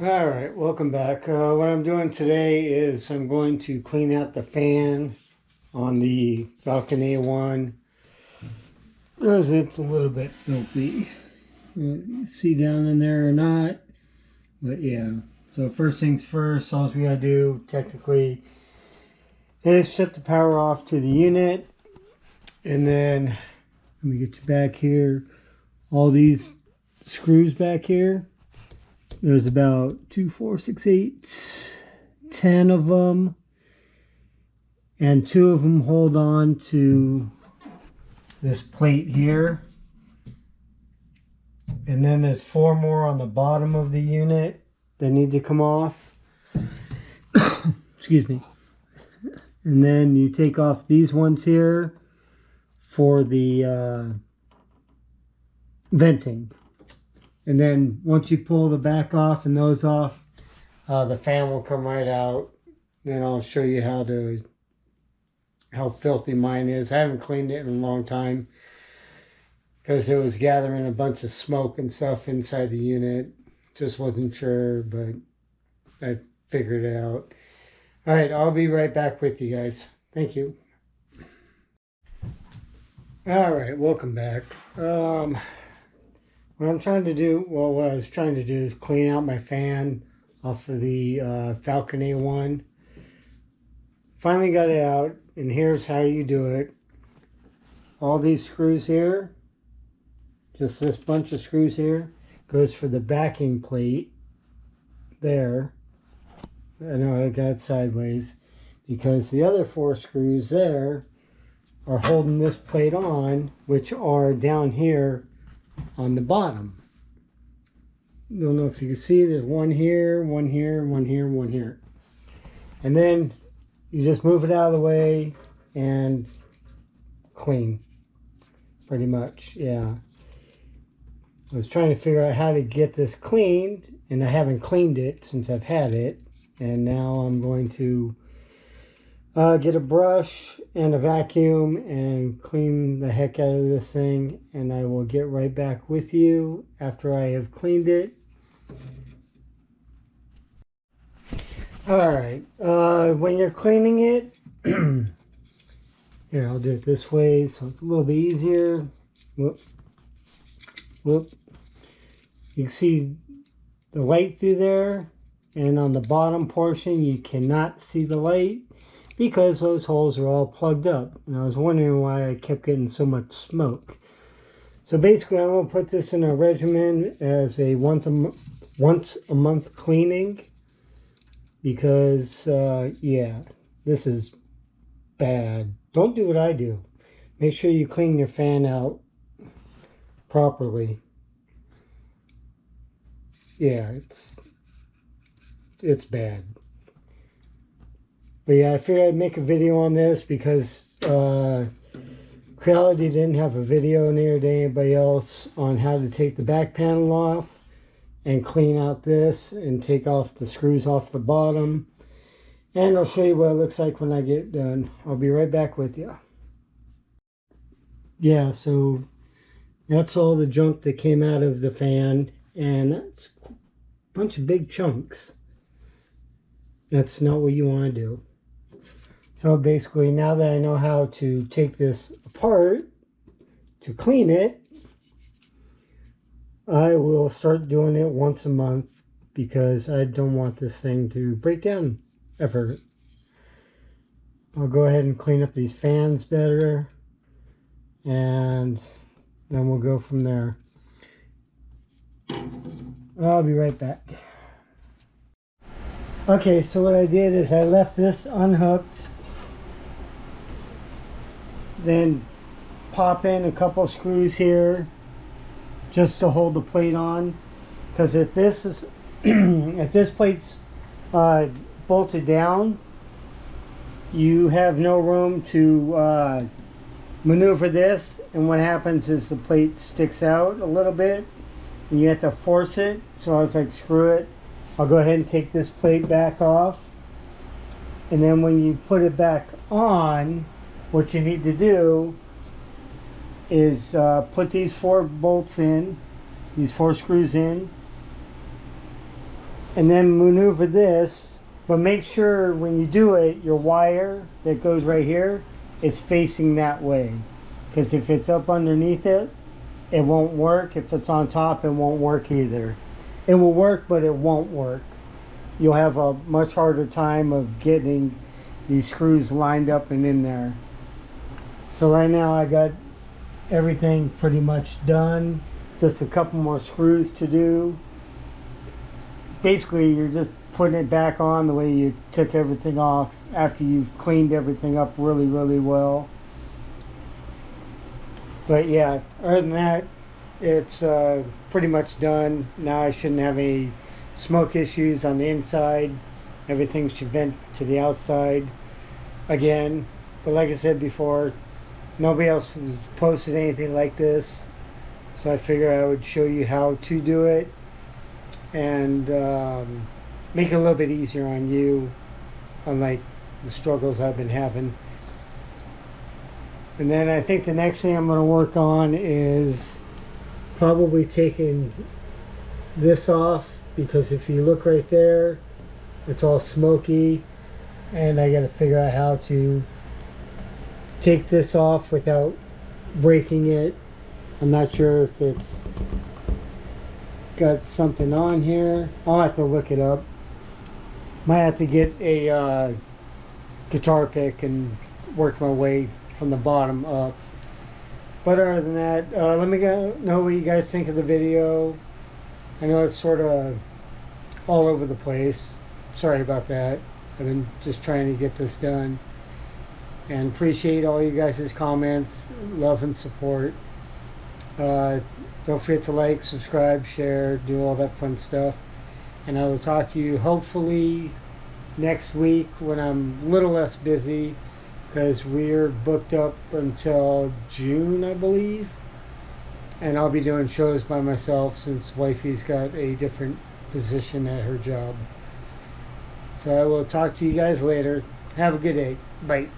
All right, welcome back. What I'm doing today is I'm going to clean out the fan on the Falcon A1 because it's a little bit filthy. You see down in there or not, but yeah. So first things first, all we gotta do technically is shut the power off to the unit, and then let me get you back here. All these screws back here. There's about 2, 4, 6, 8, 10 of them, and 2 of them hold on to this plate here. And then there's 4 more on the bottom of the unit that need to come off. Excuse me. And then you take off these ones here for the venting. And then once you pull the back off and those off, the fan will come right out. Then I'll show you how filthy mine is. I haven't cleaned it in a long time because it was gathering a bunch of smoke and stuff inside the unit. Just wasn't sure, but I figured it out. All right, I'll be right back with you guys. Thank you. All right, welcome back. What I was trying to do is clean out my fan off of the Falcon A1. Finally got it out, and here's how you do it. All these screws here, just this bunch of screws here, goes for the backing plate there. I know I got it sideways because the other 4 screws there are holding this plate on, which are down here on the bottom. Don't know if you can see, there's one here, one here, one here, one here. And then you just move it out of the way and clean. Pretty much, yeah. I was trying to figure out how to get this cleaned, and I haven't cleaned it since I've had it. And now I'm going to get a brush and a vacuum and clean the heck out of this thing, and I will get right back with you after I have cleaned it. Alright, when you're cleaning it, here, I'll do it this way so it's a little bit easier. Whoop. Whoop. You can see the light through there, and on the bottom portion you cannot see the light because those holes are all plugged up. And I was wondering why I kept getting so much smoke. So basically I'm going to put this in a regimen as a once a month cleaning because, yeah, this is bad. Don't do what I do. Make sure you clean your fan out properly. Yeah, it's bad. But yeah, I figured I'd make a video on this because Creality didn't have a video near to anybody else on how to take the back panel off and clean out this and take off the screws off the bottom. And I'll show you what it looks like when I get it done. I'll be right back with you. Yeah, so that's all the junk that came out of the fan, and that's a bunch of big chunks. That's not what you want to do. So basically, now that I know how to take this apart to clean it, I will start doing it once a month because I don't want this thing to break down ever. I'll go ahead and clean up these fans better, and then we'll go from there. I'll be right back. Okay, so what I did is I left this unhooked, then pop in a couple screws here just to hold the plate on, because if this is if this plate's bolted down, you have no room to maneuver this, and what happens is the plate sticks out a little bit and you have to force it. So I was like, screw it, I'll go ahead and take this plate back off, and then when you put it back on, what you need to do is put these 4 bolts in, these 4 screws in, and then maneuver this, but make sure when you do it, your wire that goes right here is facing that way, because if it's up underneath it, it won't work. If it's on top, it won't work either. It will work, but it won't work. You'll have a much harder time of getting these screws lined up and in there. So right now I got everything pretty much done. Just a couple more screws to do. Basically, you're just putting it back on the way you took everything off after you've cleaned everything up really, really well. But yeah, other than that, it's pretty much done. Now I shouldn't have any smoke issues on the inside. Everything should vent to the outside again. But like I said before, nobody else has posted anything like this, so I figured I would show you how to do it and make it a little bit easier on you, unlike the struggles I've been having. And then I think the next thing I'm going to work on is probably taking this off, because if you look right there, it's all smoky, and I got to figure out how to take this off without breaking it. I'm not sure if it's got something on here. I'll have to look it up. Might have to get a guitar pick and work my way from the bottom up. But other than that, let me know what you guys think of the video. I know it's sort of all over the place. Sorry about that. I've been just trying to get this done. And appreciate all you guys' comments, love and support. Don't forget to like, subscribe, share, do all that fun stuff. And I will talk to you hopefully next week when I'm a little less busy, because we're booked up until June, I believe. And I'll be doing shows by myself since wifey's got a different position at her job. So I will talk to you guys later. Have a good day. Bye.